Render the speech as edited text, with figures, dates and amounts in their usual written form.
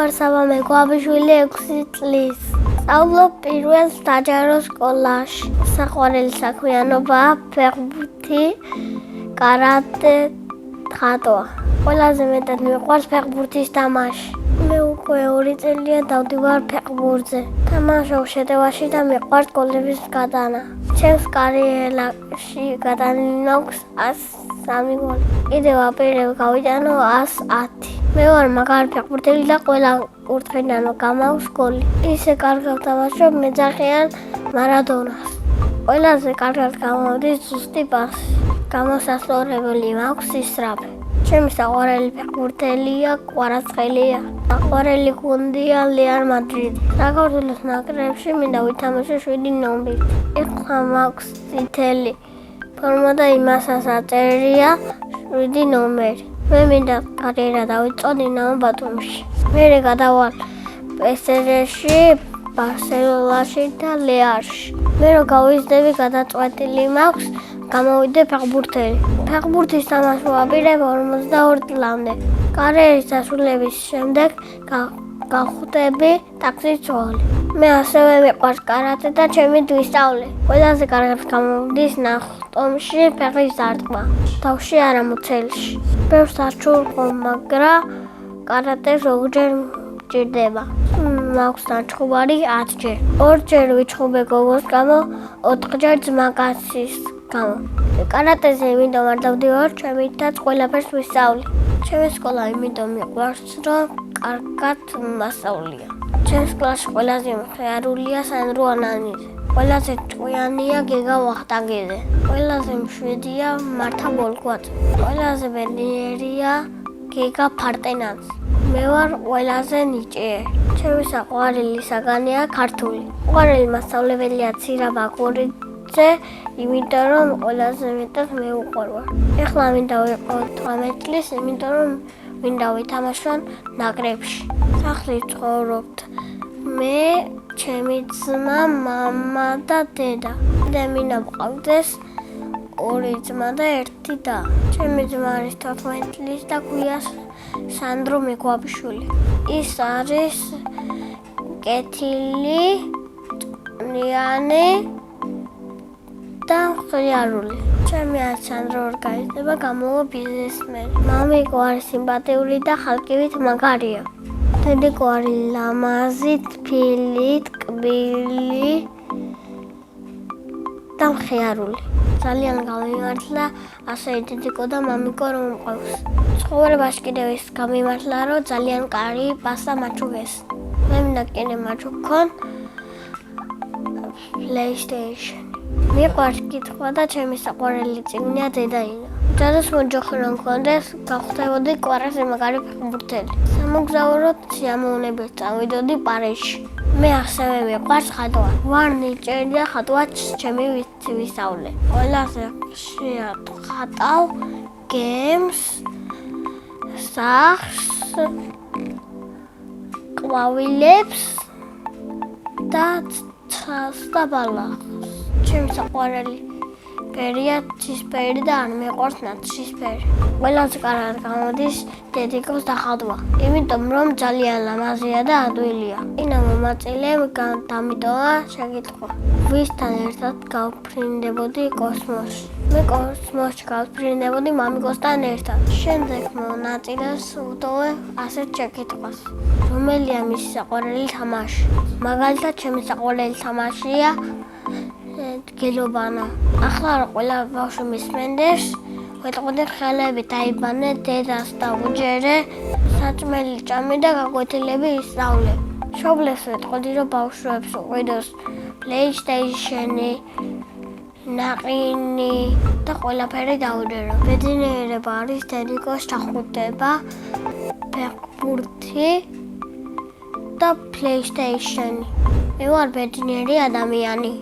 ვარ საბამე გვაბიშვილი 6 წლის. სწავლობ პირველ საჯარო სკოლაში. საყვარელი საქმიანობაა ფეხბურთი, კარატე, ხატვა. ყველაზე მეტად მიყვარს ფეხბურთის თამაში. მე უკვე 2 წელია დავდივარ ფეხბურთზე. თამაშობ შეტევაში და მიყვარს გოლების გატანა. ჩემს კარიერაში გატანილი მაქვს 103 გოლი. კიდევ აპირებ გავიტანო 110. მე ვარ მაგარი ფეხბურთელი და ყველა კურთხიდან გამაქვს გოლი. ისე კარგად ვთამაშობ მეძახიან მარადონას. ყველაზე კარგად გამოვდის ზუსტი პასი. გამოსასწორებელი მაქვს ისრაფე. ჩემი საყვარელი ფეხბურთელია კვარაცხელია. საყვარელი გუნდია რეალ მადრიდი. საქართველოს ნაკრებში მინდა ვითამაშო 7 ნომრით. ეხლა მაქვს წითელი ფორმა და იმასაც აწერია 7 ნომერი. მე მინდა კარიერა დავიწყო დინამო ბათუმში. მერე გადავალ PSG-ში, ბარსელონაში და რეალში. მე რო გავიზრდები გადაწყვეტილი მაქვს გამოვიდე ფეხბურთელი. ფეხბურთის თამაშს ვაპირებ 42 წლამდე. კარიერის დასრულების შემდეგ გავხდები ტაქსის ცხოველი. მე ასევე მიყვარს კარატე და ჩემი ვისწავლე. ყველაზე კარგად გამოვდის ნახტომში ფეხის დარტყმა. თავში არა მუცელში. ბევრს არ ჩურყო, მაგრამ კარატე ზოგჯერ მჭირდება. მაქვს დაჩხუბარი 10-ჯერ. 2-ჯერ ვიჩხუბე გოგოს გამო, 4-ჯერ ძმაკაცის გამო. კარატეზე იმიტომ არ დავდივარ, ჩემითაც ყველაფერს ვისწავლი. ჩემი სკოლა იმიტომ მიყვარს, რომ კარგად მასწავლია. ჩემს კლასში ყველაზე მხიარულია სანდრო ანანიძე. ყველაზე ჭკვიანია გეგა ვახტანგიძე. ყველაზე მშვიდია მართა ბოლქვაძე. ყველაზე ბედნიერია გეგა ფარტენაძე. მე ვარ ყველაზე ნიჭიერი. ჩემი საყვარელი საგანია ქართული. საყვარელი მასწავლებელია ცირა ბაკურიძე, იმიტომ რომ ყველაზე მეტად მე უყვარვარ. ეხლა მინდა ვიყო 18 წლის, იმიტომ რომ მინდა ვითამაშო ნაკრებში. სახლში ცხოვრობთ მე, ჩემი ძმა, მამა და დედა. და მინდა მყავდეს 2 ძმა და 1 და. ჩემი ძმა არის 14 წლის და ქვია სანდრო მეგვაბიშვილი. ის არის კეთილი, წვნიანი და მხიარული. ჩემი სანდრო არ გაიზრდება, გამოვა ბიზნესმენი. მამიკო არის სიმპათიური და ხალკივით მაგარია. დედიკო არის ლამაზი, თბილი, ტკბილი და მხიარული. ძალიან გამიმართლა ასე დედიკო და მამიკო რომ მყავს. ცხოვრებაში კიდევ ის გამიმართლა, რომ ძალიან კარგი პასტა მაჩუგეს. მე მინდა კიდე მაჩუქონ PlayStation. მიყვარს კითხვა და ჩემი საყვარელი წიგნია დედაინა. ჯადოს მოჯოხი რომ მქონდეს, გავხდებოდი კვარაზე მაგარი ფეხბურთელი. სამოგზაუროდ სიამოვნებით წავიდოდი პარიზში. მე ასევე მიყვარს ხატვა. ვარ ნიჭიერი და ხატვაც ჩემი ვისწავლე. ყველაზე ხშირად ხატავ გემს, სახლს, ყვავილებს და ცას და ბალახს. ჩემი საყვარელი ფერია ცისფერი და არ მიყვარს ნაცრისფერი. ყველაზე კარგად გამოდის დედიკოს დახატვა, იმიტომ რომ ძალიან ლამაზია და ადვილია. ინა მომაწილემ დამიტოვა შეკითხვა. ვისთან ერთად გავფრინდებოდი კოსმოსში? მე კოსმოსში გავფრინდებოდი მამიკოსთან ერთად. შემდეგ მონაწილეს უტოვე ასეთ შეკითხვას. რომელია მისი საყვარელი თამაში? მაგალითად, ჩემი საყვარელი თამაშია გელობანა. ახლა ყველა ბავშვი მისმენდეს, ვეტყოდი ხელები დაიბანე დედას და უჯერე, საჭმელი ჭამი და გაკვეთილები ისწავლე. მშობლებს ვეტყოდი, რომ ბავშვებს უყიდოს PlayStation-ი, ნაყინი და ყველაფერი დაუჯერო. ბედნიერება არის დედიკოს ჩახუტება, ფეხბურთი და PlayStation-ი. მე ვარ ბედნიერი ადამიანი.